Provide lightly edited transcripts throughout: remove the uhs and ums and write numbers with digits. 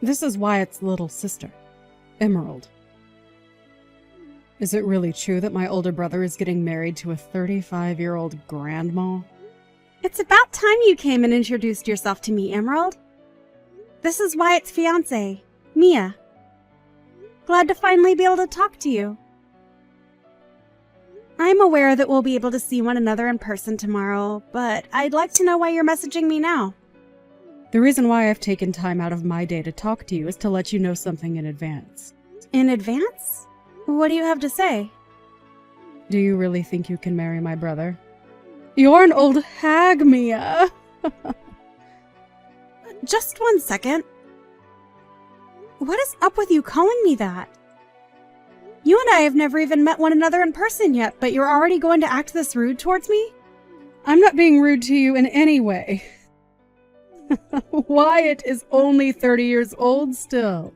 This is Wyatt's little sister, Emerald. Is it really true that my older brother is getting married to a 35-year-old grandma? It's about time you came and introduced yourself to me, Emerald. This is Wyatt's fiancée, Mia. Glad to finally be able to talk to you. I'm aware that we'll be able to see one another in person tomorrow, but I'd like to know why you're messaging me now. The reason why I've taken time out of my day to talk to you is to let you know something in advance. In advance? What do you have to say? Do you really think you can marry my brother? You're an old hag, Mia! Just 1 second. What is up with you calling me that? You and I have never even met one another in person yet, but you're already going to act this rude towards me? I'm not being rude to you in any way. Wyatt is only 30 years old still.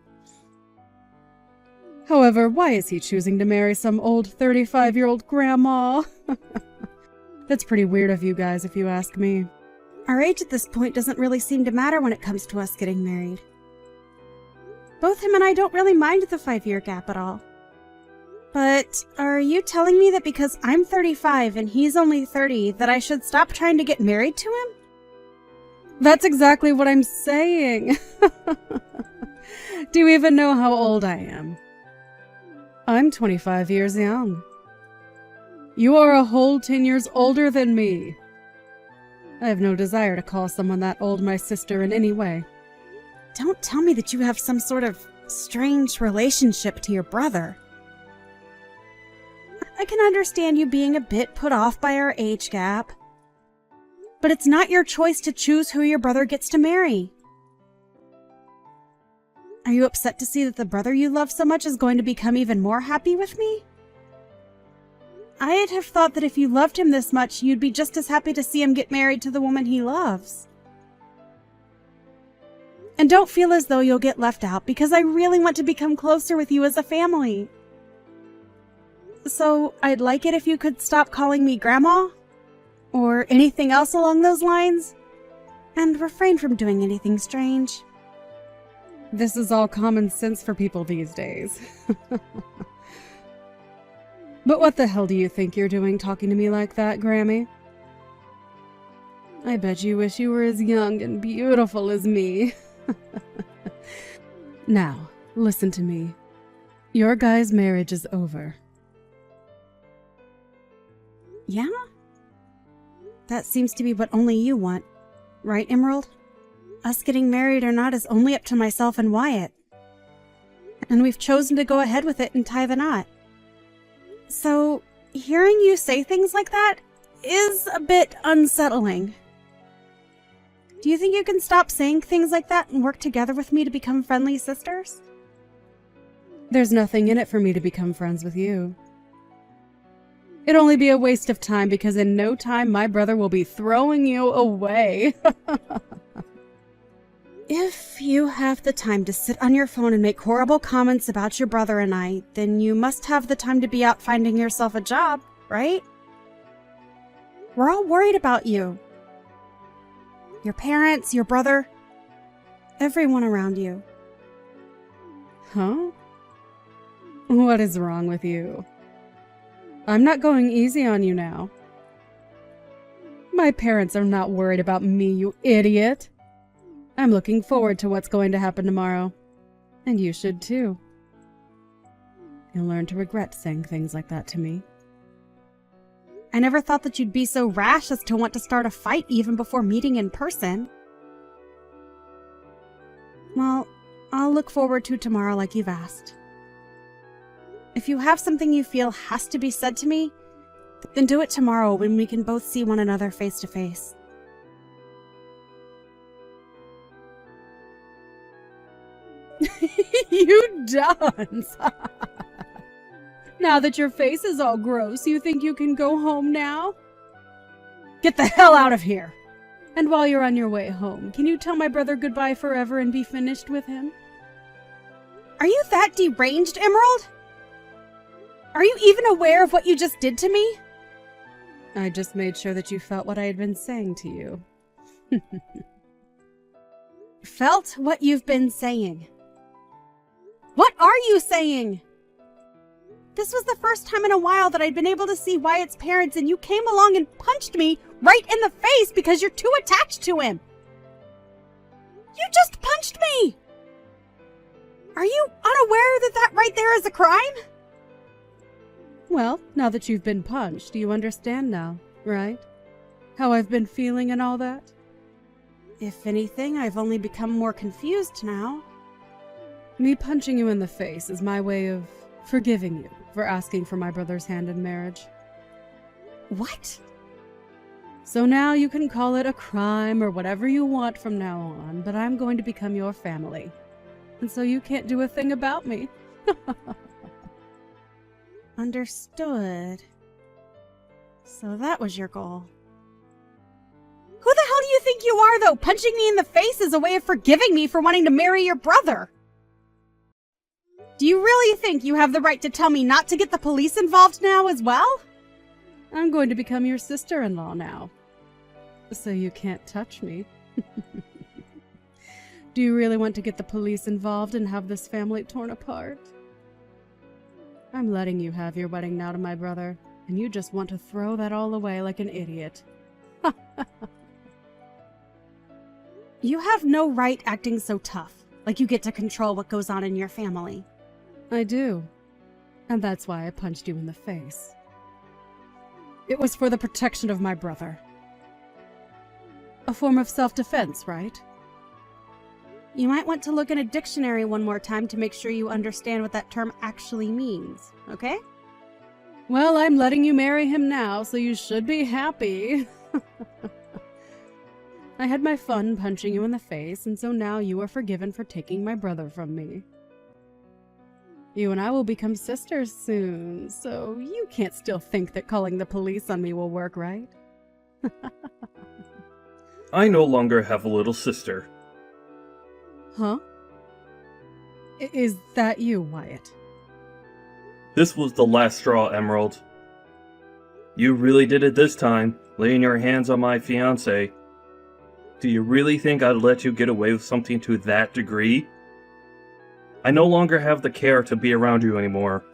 However, why is he choosing to marry some old 35-year-old grandma? That's pretty weird of you guys, if you ask me. Our age at this point doesn't really seem to matter when it comes to us getting married. Both him and I don't really mind the 5-year gap at all. But are you telling me that because I'm 35 and he's only 30, that I should stop trying to get married to him? That's exactly what I'm saying. Do you even know how old I am? I'm 25 years young. You are a whole 10 years older than me. I have no desire to call someone that old my sister in any way. Don't tell me that you have some sort of strange relationship to your brother. I can understand you being a bit put off by our age gap, but it's not your choice to choose who your brother gets to marry. Are you upset to see that the brother you love so much is going to become even more happy with me? I'd have thought that if you loved him this much, you'd be just as happy to see him get married to the woman he loves. And don't feel as though you'll get left out, because I really want to become closer with you as a family. So I'd like it if you could stop calling me Grandma, or anything else along those lines, and refrain from doing anything strange. This is all common sense for people these days. But what the hell do you think you're doing talking to me like that, Grammy? I bet you wish you were as young and beautiful as me. Now, listen to me. Your guy's marriage is over. Yeah? That seems to be what only you want, right, Emerald? Us getting married or not is only up to myself and Wyatt. And we've chosen to go ahead with it and tie the knot. So, hearing you say things like that is a bit unsettling. Do you think you can stop saying things like that and work together with me to become friendly sisters? There's nothing in it for me to become friends with you. It'd only be a waste of time because in no time my brother will be throwing you away. If you have the time to sit on your phone and make horrible comments about your brother and I, then you must have the time to be out finding yourself a job, right? We're all worried about you. Your parents, your brother, everyone around you. Huh? What is wrong with you? I'm not going easy on you now. My parents are not worried about me, you idiot. I'm looking forward to what's going to happen tomorrow. And you should too. You'll learn to regret saying things like that to me. I never thought that you'd be so rash as to want to start a fight even before meeting in person. Well, I'll look forward to tomorrow like you've asked. If you have something you feel has to be said to me, then do it tomorrow when we can both see one another face to face. You dunce! Now that your face is all gross, you think you can go home now? Get the hell out of here! And while you're on your way home, can you tell my brother goodbye forever and be finished with him? Are you that deranged, Emerald? Are you even aware of what you just did to me? I just made sure that you felt what I had been saying to you. Felt what you've been saying. are you saying? This was the first time in a while that I'd been able to see Wyatt's parents, and you came along and punched me right in the face because you're too attached to him. You just punched me! Are you unaware that that right there is a crime? Well, now that you've been punched, you understand now, right? How I've been feeling and all that? If anything, I've only become more confused now. Me punching you in the face is my way of forgiving you for asking for my brother's hand in marriage. What? So now you can call it a crime or whatever you want from now on, but I'm going to become your family. And so you can't do a thing about me. Understood. So that was your goal. Who the hell do you think you are, though? Punching me in the face is a way of forgiving me for wanting to marry your brother. Do you really think you have the right to tell me not to get the police involved now as well? I'm going to become your sister-in-law now. So you can't touch me. Do you really want to get the police involved and have this family torn apart? I'm letting you have your wedding now to my brother, and you just want to throw that all away like an idiot. You have no right acting so tough, like you get to control what goes on in your family. I do. And that's why I punched you in the face. It was for the protection of my brother. A form of self-defense, right? You might want to look in a dictionary one more time to make sure you understand what that term actually means, okay? Well, I'm letting you marry him now, so you should be happy. I had my fun punching you in the face, and so now you are forgiven for taking my brother from me. You and I will become sisters soon, so you can't still think that calling the police on me will work, right? I no longer have a little sister. Huh? Is that you, Wyatt? This was the last straw, Emerald. You really did it this time, laying your hands on my fiancé. Do you really think I'd let you get away with something to that degree? I no longer have the care to be around you anymore.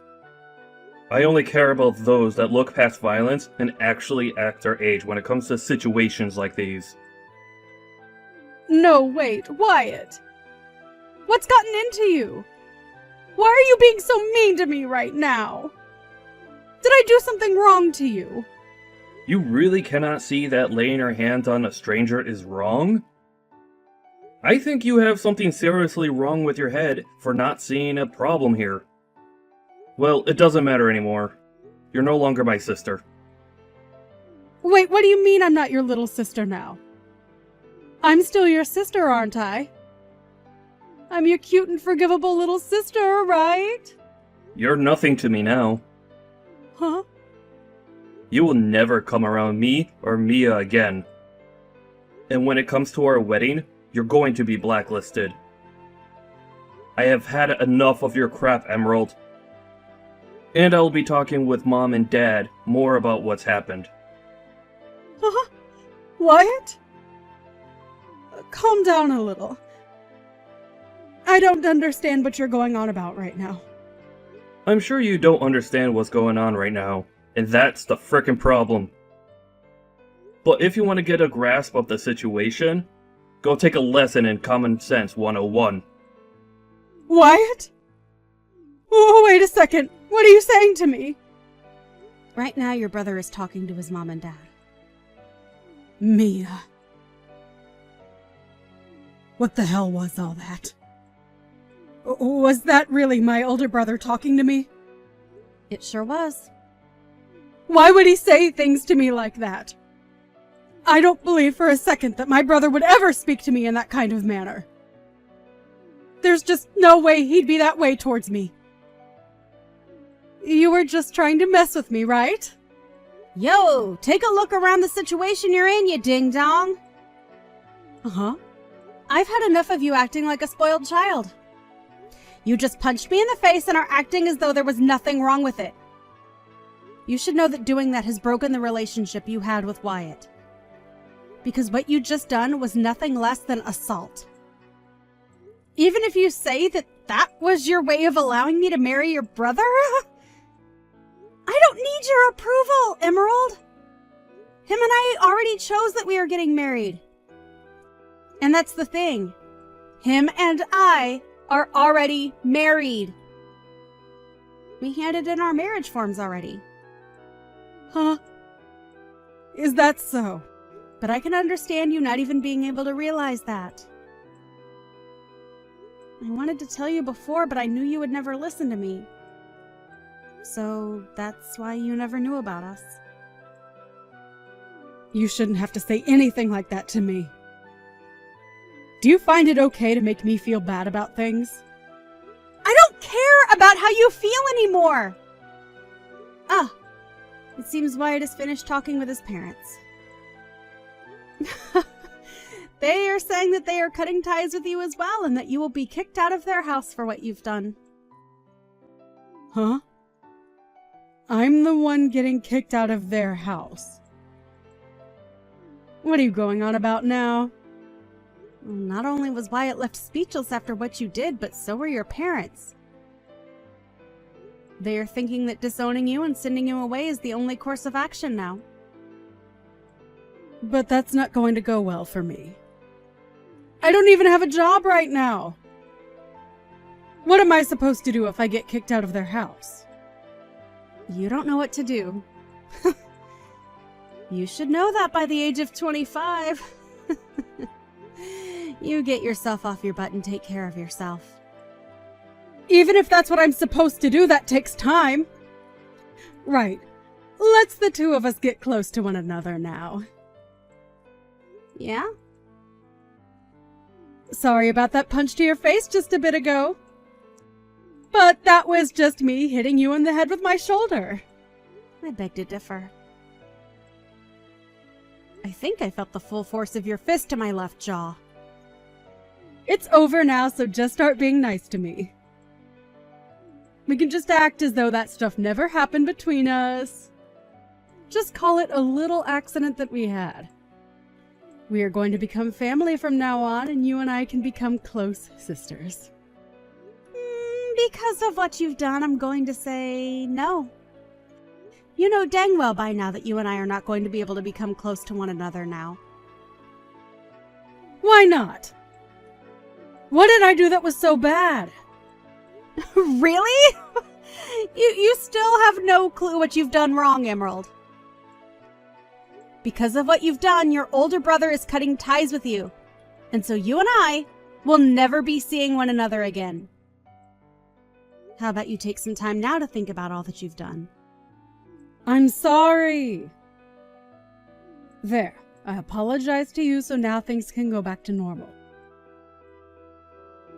I only care about those that look past violence and actually act their age when it comes to situations like these. No, wait, Wyatt! What's gotten into you? Why are you being so mean to me right now? Did I do something wrong to you? You really cannot see that laying your hands on a stranger is wrong? I think you have something seriously wrong with your head for not seeing a problem here. Well, it doesn't matter anymore. You're no longer my sister. Wait, what do you mean I'm not your little sister now? I'm still your sister, aren't I? I'm your cute and forgivable little sister, right? You're nothing to me now. Huh? You will never come around me or Mia again. And when it comes to our wedding, you're going to be blacklisted. I have had enough of your crap, Emerald. And I'll be talking with Mom and Dad more about what's happened. Huh? Wyatt? Calm down a little. I don't understand what you're going on about right now. I'm sure you don't understand what's going on right now, and that's the frickin' problem. But if you want to get a grasp of the situation, go take a lesson in Common Sense 101. Wyatt? Oh, wait a second. What are you saying to me? Right now, your brother is talking to his mom and dad. Mia. What the hell was all that? Was that really my older brother talking to me? It sure was. Why would he say things to me like that? I don't believe for a second that my brother would ever speak to me in that kind of manner. There's just no way he'd be that way towards me. You were just trying to mess with me, right? Yo, take a look around the situation you're in, you ding-dong. Uh-huh. I've had enough of you acting like a spoiled child. You just punched me in the face and are acting as though there was nothing wrong with it. You should know that doing that has broken the relationship you had with Wyatt. Because what you just done was nothing less than assault. Even if you say that That was your way of allowing me to marry your brother? I don't need your approval, Emerald. Him and I already chose that we are getting married. And that's the thing. Him and I are already married. We handed in our marriage forms already. Huh? Is that so? But I can understand you not even being able to realize that. I wanted to tell you before, but I knew you would never listen to me. So that's why you never knew about us. You shouldn't have to say anything like that to me. Do you find it okay to make me feel bad about things? I don't care about how you feel anymore! It seems Wyatt has finished talking with his parents. They are saying that they are cutting ties with you as well, and that you will be kicked out of their house for what you've done. Huh? I'm the one getting kicked out of their house. What are you going on about now? Well, not only was Wyatt left speechless after what you did, but so were your parents. They are thinking that disowning you and sending you away is the only course of action now. But that's not going to go well for me. I don't even have a job right now. What am I supposed to do if I get kicked out of their house? You don't know what to do. You should know that by the age of 25. You get yourself off your butt and take care of yourself. Even if that's what I'm supposed to do, that takes time. Right. Let's the two of us get close to one another now. Yeah? Sorry about that punch to your face just a bit ago. But that was just me hitting you in the head with my shoulder. I beg to differ. I think I felt the full force of your fist to my left jaw. It's over now, so just start being nice to me. We can just act as though that stuff never happened between us. Just call it a little accident that we had. We are going to become family from now on, and you and I can become close sisters. Because of what you've done, I'm going to say no. You know dang well by now that you and I are not going to be able to become close to one another now. Why not? What did I do that was so bad? Really? You still have no clue what you've done wrong, Emerald. Because of what you've done, your older brother is cutting ties with you. And so you and I will never be seeing one another again. How about you take some time now to think about all that you've done? I'm sorry. There, I apologize to you, so now things can go back to normal.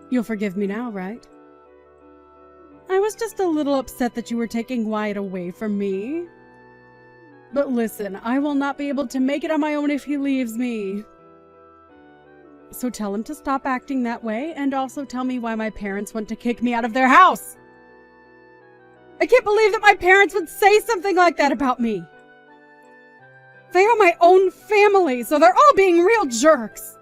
You'll forgive me now, right? I was just a little upset that you were taking Wyatt away from me. But listen, I will not be able to make it on my own if he leaves me. So tell him to stop acting that way, and also tell me why my parents want to kick me out of their house. I can't believe that my parents would say something like that about me. They are my own family, so they're all being real jerks.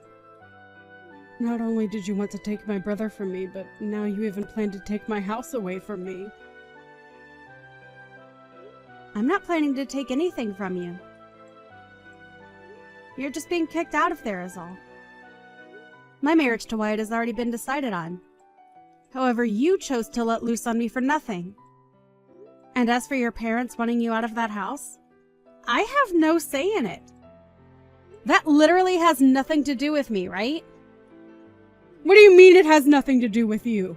Not only did you want to take my brother from me, but now you even plan to take my house away from me. I'm not planning to take anything from you. You're just being kicked out of there is all. My marriage to Wyatt has already been decided on. However, you chose to let loose on me for nothing. And as for your parents wanting you out of that house, I have no say in it. That literally has nothing to do with me, right? What do you mean it has nothing to do with you?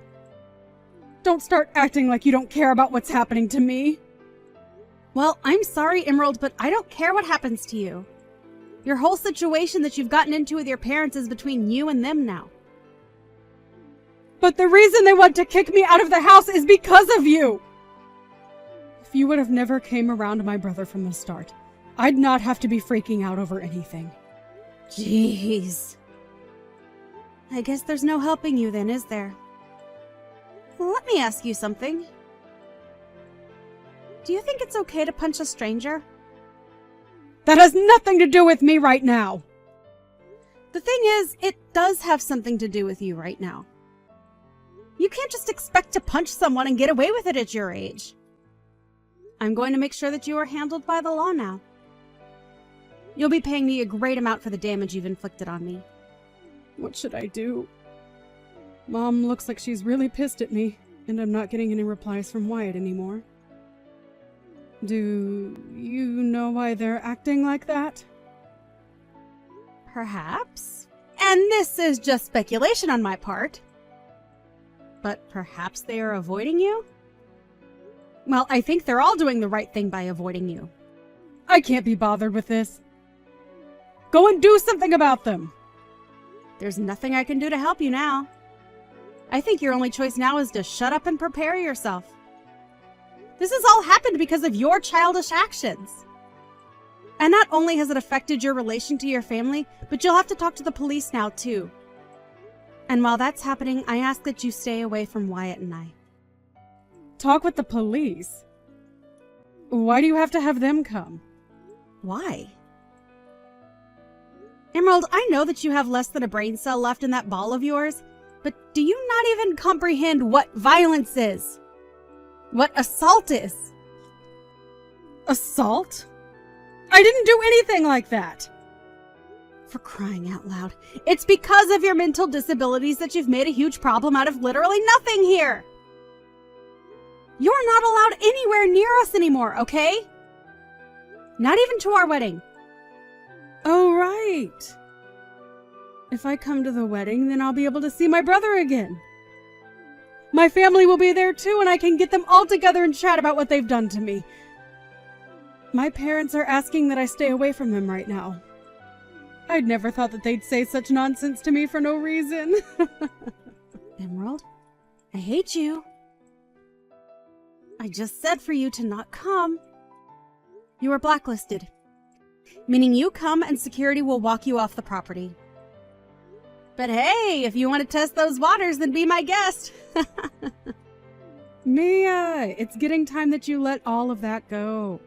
Don't start acting like you don't care about what's happening to me. Well, I'm sorry, Emerald, but I don't care what happens to you. Your whole situation that you've gotten into with your parents is between you and them now. But the reason they want to kick me out of the house is because of you! If you would have never came around my brother from the start, I'd not have to be freaking out over anything. Jeez. I guess there's no helping you then, is there? Let me ask you something. Do you think it's okay to punch a stranger? That has nothing to do with me right now! The thing is, it does have something to do with you right now. You can't just expect to punch someone and get away with it at your age. I'm going to make sure that you are handled by the law now. You'll be paying me a great amount for the damage you've inflicted on me. What should I do? Mom looks like she's really pissed at me, and I'm not getting any replies from Wyatt anymore. Do you know why they're acting like that? Perhaps. And this is just speculation on my part. But perhaps they are avoiding you? Well, I think they're all doing the right thing by avoiding you. I can't be bothered with this. Go and do something about them! There's nothing I can do to help you now. I think your only choice now is to shut up and prepare yourself. This has all happened because of your childish actions. And not only has it affected your relation to your family, but you'll have to talk to the police now too. And while that's happening, I ask that you stay away from Wyatt and I. Talk with the police? Why do you have to have them come? Why? Emerald, I know that you have less than a brain cell left in that ball of yours, but do you not even comprehend what violence is? What assault is? Assault? I didn't do anything like that! For crying out loud. It's because of your mental disabilities that you've made a huge problem out of literally nothing here! You're not allowed anywhere near us anymore, okay? Not even to our wedding. Oh, right. If I come to the wedding, then I'll be able to see my brother again. My family will be there too, and I can get them all together and chat about what they've done to me. My parents are asking that I stay away from them right now. I'd never thought that they'd say such nonsense to me for no reason. Emerald, I hate you. I just said for you to not come. You are blacklisted, meaning you come and security will walk you off the property. But hey, if you want to test those waters, then be my guest. Mia, it's getting time that you let all of that go.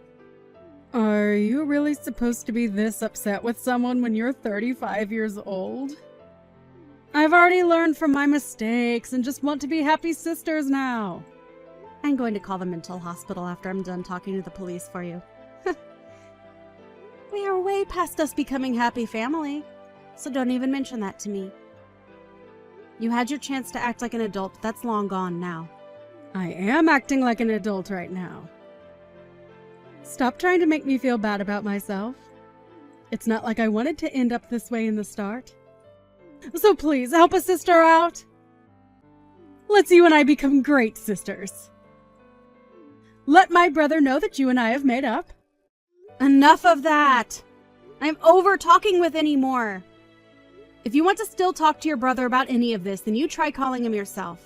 Are you really supposed to be this upset with someone when you're 35 years old? I've already learned from my mistakes and just want to be happy sisters now. I'm going to call the mental hospital after I'm done talking to the police for you. We are way past us becoming happy family, so don't even mention that to me. You had your chance to act like an adult, but that's long gone now. I am acting like an adult right now. Stop trying to make me feel bad about myself. It's not like I wanted to end up this way in the start. So please, help a sister out. Let's you and I become great sisters. Let my brother know that you and I have made up. Enough of that! I'm over talking with anymore. If you want to still talk to your brother about any of this, then you try calling him yourself.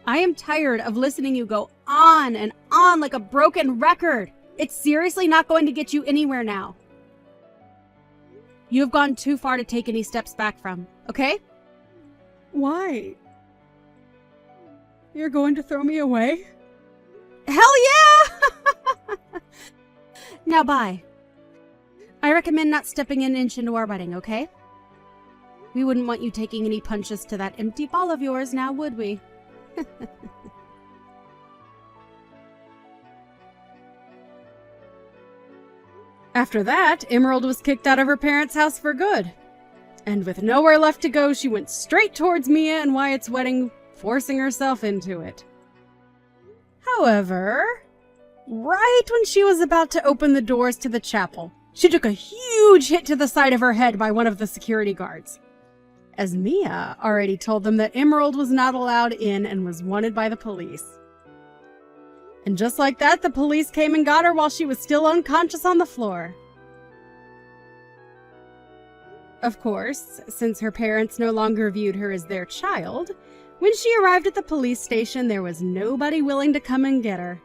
I am tired of listening you go on and on like a broken record. It's seriously not going to get you anywhere now. You have gone too far to take any steps back from, okay? Why? You're going to throw me away? Hell yeah! Now bye. I recommend not stepping an inch into our wedding, okay? We wouldn't want you taking any punches to that empty ball of yours now, would we? After that, Emerald was kicked out of her parents' house for good. And with nowhere left to go, she went straight towards Mia and Wyatt's wedding, forcing herself into it. However, right when she was about to open the doors to the chapel, she took a huge hit to the side of her head by one of the security guards, as Mia already told them that Emerald was not allowed in and was wanted by the police. And just like that, the police came and got her while she was still unconscious on the floor. Of course, since her parents no longer viewed her as their child, when she arrived at the police station, there was nobody willing to come and get her.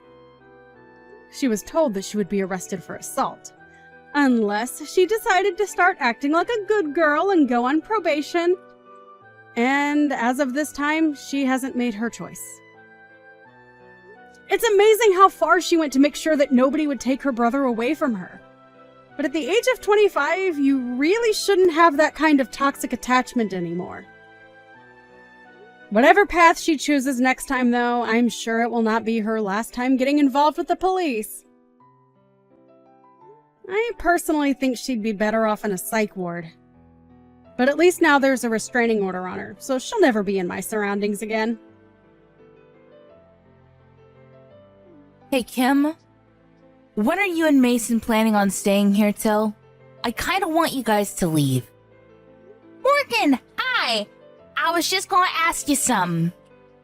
She was told that she would be arrested for assault, unless she decided to start acting like a good girl and go on probation. And as of this time, she hasn't made her choice. It's amazing how far she went to make sure that nobody would take her brother away from her. But at the age of 25, you really shouldn't have that kind of toxic attachment anymore. Whatever path she chooses next time, though, I'm sure it will not be her last time getting involved with the police. I personally think she'd be better off in a psych ward. But at least now there's a restraining order on her, so she'll never be in my surroundings again. Hey, Kim. When are you and Mason planning on staying here till? I kind of want you guys to leave. Morgan, hi! I was just going to ask you something.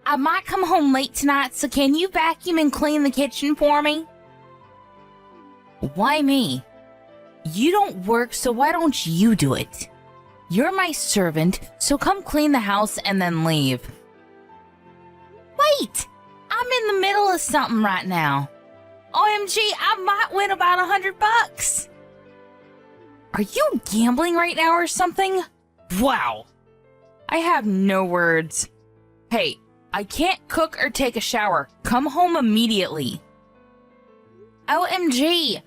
I might come home late tonight, so can you vacuum and clean the kitchen for me? Why me? You don't work, so why don't you do it? You're my servant, so come clean the house and then leave. Wait! I'm in the middle of something right now. OMG, I might win about $100. Are you gambling right now or something? Wow. I have no words. Hey, I can't cook or take a shower. Come home immediately. OMG,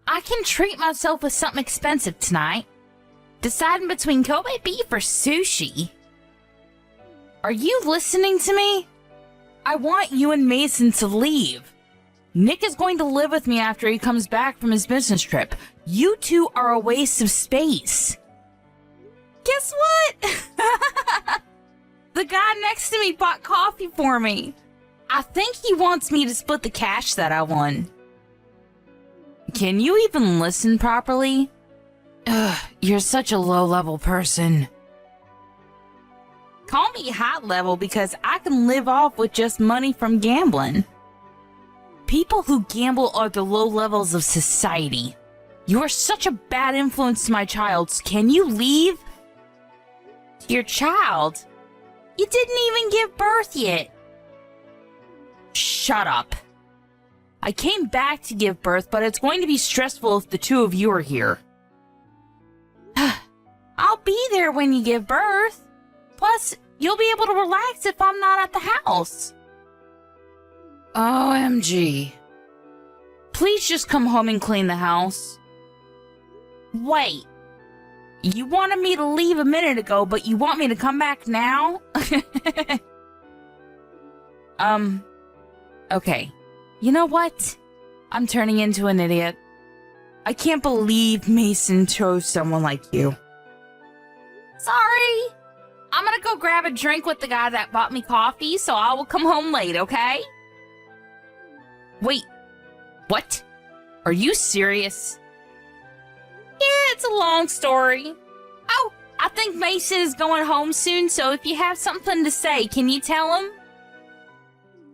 I can treat myself with something expensive tonight. Deciding between Kobe beef or sushi. Are you listening to me? I want you and Mason to leave. Nick is going to live with me after he comes back from his business trip. You two are a waste of space. Guess what? The guy next to me bought coffee for me. I think he wants me to split the cash that I won. Can you even listen properly? Ugh, you're such a low-level person. Call me high-level because I can live off with just money from gambling. People who gamble are the low levels of society. You are such a bad influence to my child. Can you leave? Your child? You didn't even give birth yet. Shut up. I came back to give birth, but it's going to be stressful if the two of you are here. I'll be there when you give birth. Plus, you'll be able to relax if I'm not at the house. OMG. Please just come home and clean the house. Wait. You wanted me to leave a minute ago, but you want me to come back now? Okay. You know what? I'm turning into an idiot. I can't believe Mason chose someone like you. Sorry. I'm gonna go grab a drink with the guy that bought me coffee, so I will come home late, okay? Wait. What? Are you serious? Yeah, it's a long story. Oh, I think Mason is going home soon, so if you have something to say, can you tell him?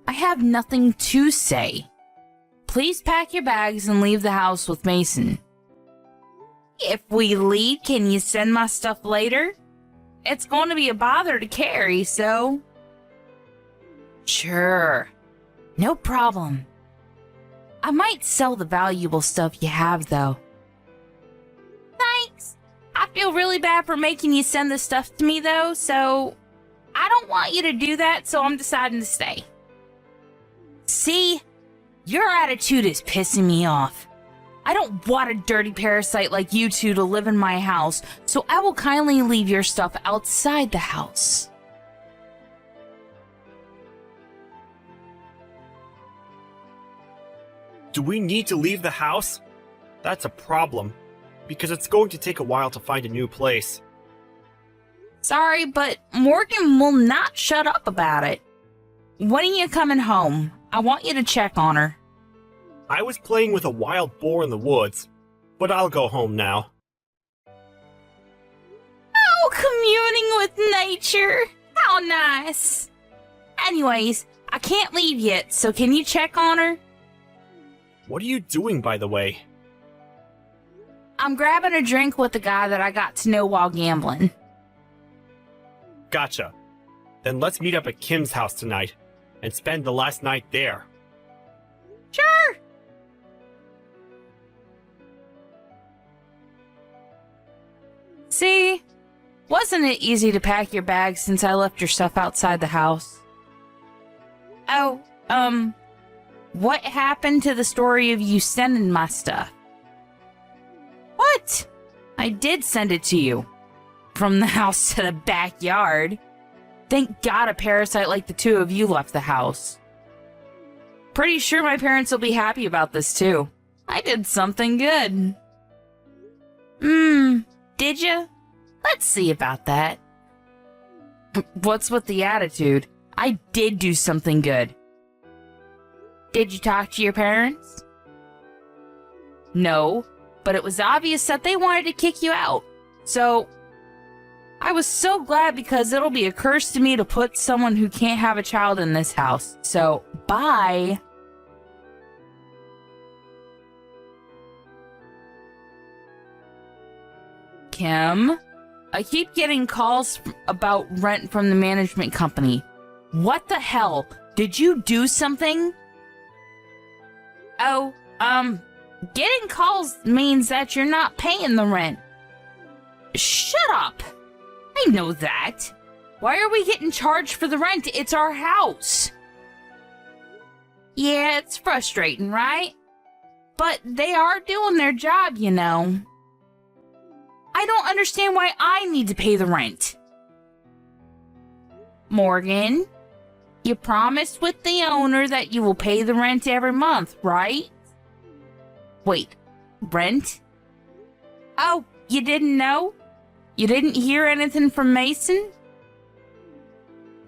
I have nothing to say. Please pack your bags and leave the house with Mason. If we leave, can you send my stuff later? It's going to be a bother to carry, so... Sure. No problem. I might sell the valuable stuff you have, though. Thanks. I feel really bad for making you send this stuff to me, though, so... I don't want you to do that, so I'm deciding to stay. See? Your attitude is pissing me off. I don't want a dirty parasite like you two to live in my house, so I will kindly leave your stuff outside the house. Do we need to leave the house? That's a problem, because it's going to take a while to find a new place. Sorry, but Morgan will not shut up about it. When are you coming home? I want you to check on her. I was playing with a wild boar in the woods, but I'll go home now. Oh, communing with nature. How nice. Anyways, I can't leave yet, so can you check on her? What are you doing, by the way? I'm grabbing a drink with the guy that I got to know while gambling. Gotcha. Then let's meet up at Kim's house tonight and spend the last night there. Sure. See? Wasn't it easy to pack your bags since I left your stuff outside the house? Oh, what happened to the story of you sending my stuff? What? I did send it to you. From the house to the backyard. Thank God a parasite like the two of you left the house. Pretty sure my parents will be happy about this too. I did something good. Did ya? Let's see about that. What's with the attitude? I did do something good. Did you talk to your parents? No, but it was obvious that they wanted to kick you out. So, I was so glad because it'll be a curse to me to put someone who can't have a child in this house. So, bye. Kim, I keep getting calls about rent from the management company. What the hell? Did you do something? Oh, getting calls means that you're not paying the rent. Shut up! I know that. Why are we getting charged for the rent? It's our house. Yeah, it's frustrating, right? But they are doing their job, you know. I don't understand why I need to pay the rent. Morgan, you promised with the owner that you will pay the rent every month, right? Wait, rent? Oh, you didn't know? You didn't hear anything from Mason?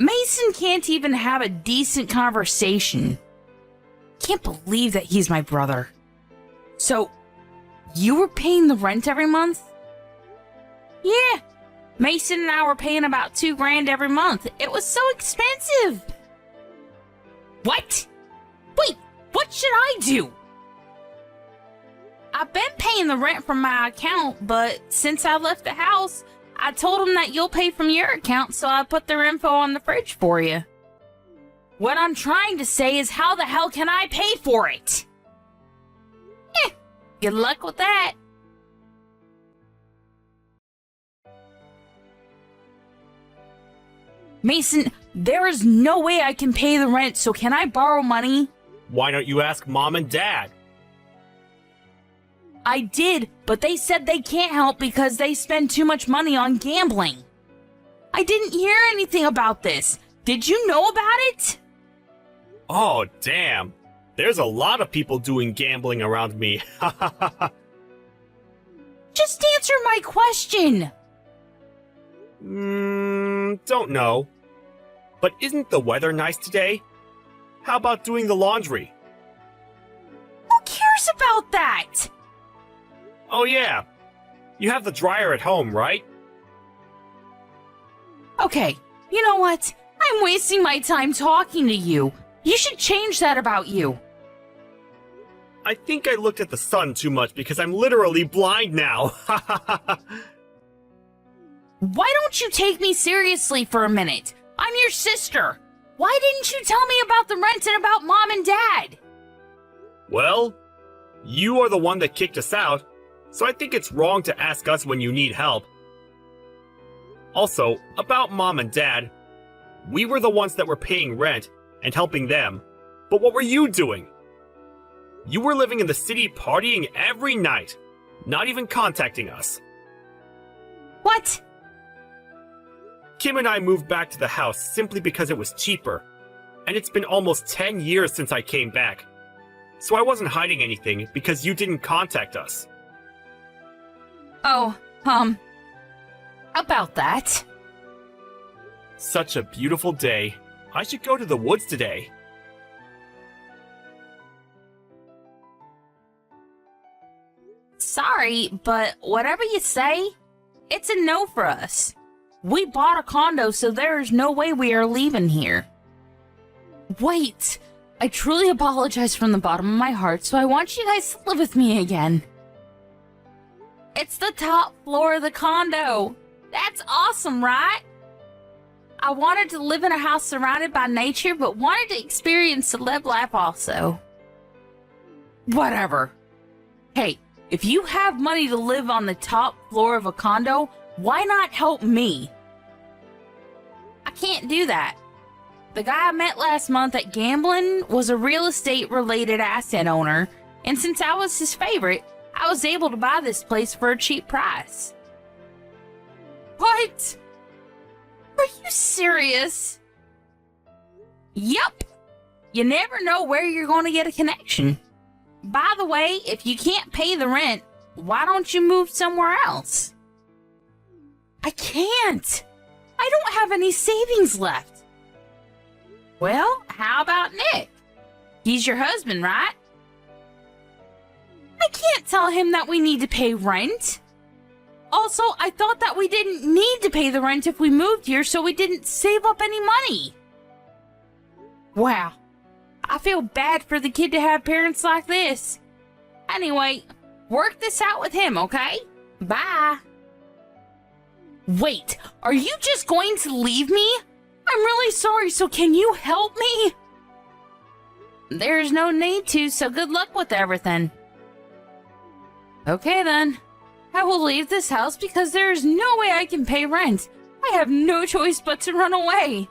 Mason can't even have a decent conversation. Can't believe that he's my brother. So, you were paying the rent every month? Yeah, Mason and I were paying about $2,000 every month. It was so expensive. What? Wait, what should I do? I've been paying the rent from my account, but since I left the house, I told them that you'll pay from your account, so I put their info on the fridge for you. What I'm trying to say is, how the hell can I pay for it? Good luck with that. Mason, there is no way I can pay the rent, so can I borrow money? Why don't you ask Mom and Dad? I did, but they said they can't help because they spend too much money on gambling. I didn't hear anything about this. Did you know about it? Oh, damn. There's a lot of people doing gambling around me. Just answer my question. Don't know. But isn't the weather nice today? How about doing the laundry? Who cares about that? Oh yeah. You have the dryer at home, right? Okay, you know what? I'm wasting my time talking to you. You should change that about you. I think I looked at the sun too much because I'm literally blind now. Why don't you take me seriously for a minute? I'm your sister. Why didn't you tell me about the rent and about Mom and Dad? Well, you are the one that kicked us out, so I think it's wrong to ask us when you need help. Also, about Mom and Dad, we were the ones that were paying rent and helping them, but what were you doing? You were living in the city partying every night, not even contacting us. What? Kim and I moved back to the house simply because it was cheaper, and it's been almost 10 years since I came back. So I wasn't hiding anything because you didn't contact us. Oh, about that. Such a beautiful day. I should go to the woods today. Sorry, but whatever you say, it's a no for us. We bought a condo, so there is no way we are leaving here. Wait, I truly apologize from the bottom of my heart, so I want you guys to live with me again. It's the top floor of the condo. That's awesome, right? I wanted to live in a house surrounded by nature, but wanted to experience the live life also. Whatever. Hey, if you have money to live on the top floor of a condo, why not help me? I can't do that. The guy I met last month at gambling was a real estate related asset owner, and since I was his favorite, I was able to buy this place for a cheap price. What? Are you serious? Yup. You never know where you're going to get a connection. By the way, if you can't pay the rent, why don't you move somewhere else? I can't. I don't have any savings left. Well, how about Nick? He's your husband, right? I can't tell him that we need to pay rent. Also, I thought that we didn't need to pay the rent if we moved here, so we didn't save up any money. Wow. I feel bad for the kid to have parents like this. Anyway, work this out with him, okay? Bye. Wait, are you just going to leave me? I'm really sorry, so can you help me? There's no need to, so good luck with everything. Okay then. I will leave this house because there is no way I can pay rent. I have no choice but to run away.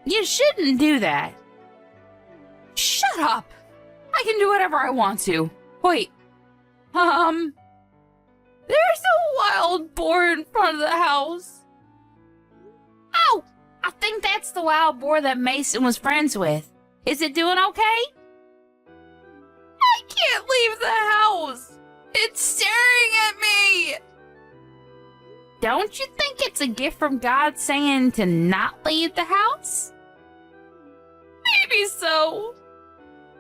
You shouldn't do that. Shut up! I can do whatever I want to. Wait. There's a wild boar in front of the house. Oh! I think that's the wild boar that Mason was friends with. Is it doing okay? I can't leave the house. It's staring at me. Don't you think it's a gift from God saying to not leave the house? Maybe so.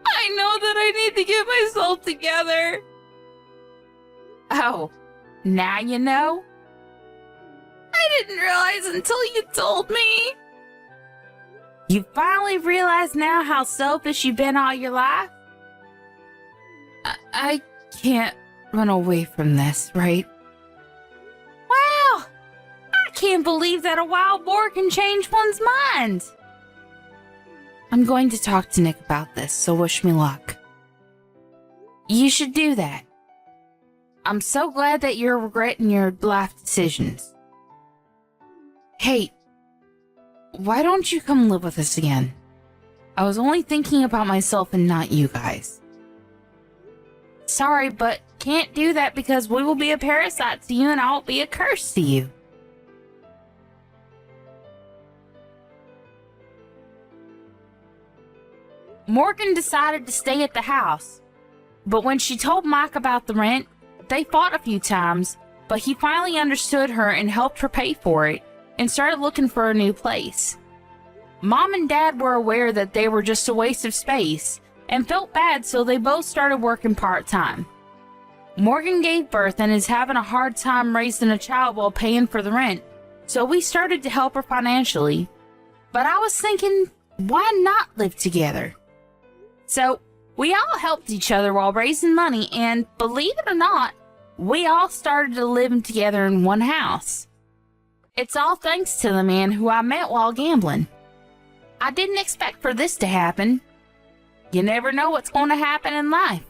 I know that I need to get myself together. Oh, now you know? I didn't realize until you told me. You finally realize now how selfish you've been all your life? I can't run away from this, right? Wow! I can't believe that a wild boar can change one's mind. I'm going to talk to Nick about this, so wish me luck. You should do that. I'm so glad that you're regretting your life decisions. Hey, why don't you come live with us again? I was only thinking about myself and not you guys. Sorry, but can't do that because we will be a parasite to you and I'll be a curse to you. Morgan decided to stay at the house, but when she told Mike about the rent, they fought a few times, but he finally understood her and helped her pay for it and started looking for a new place. Mom and Dad were aware that they were just a waste of space and felt bad, so they both started working part-time. Morgan gave birth and is having a hard time raising a child while paying for the rent, so we started to help her financially. But I was thinking, why not live together? So we all helped each other while raising money, and believe it or not, we all started to live together in one house. It's all thanks to the man who I met while gambling. I didn't expect for this to happen. You never know what's going to happen in life.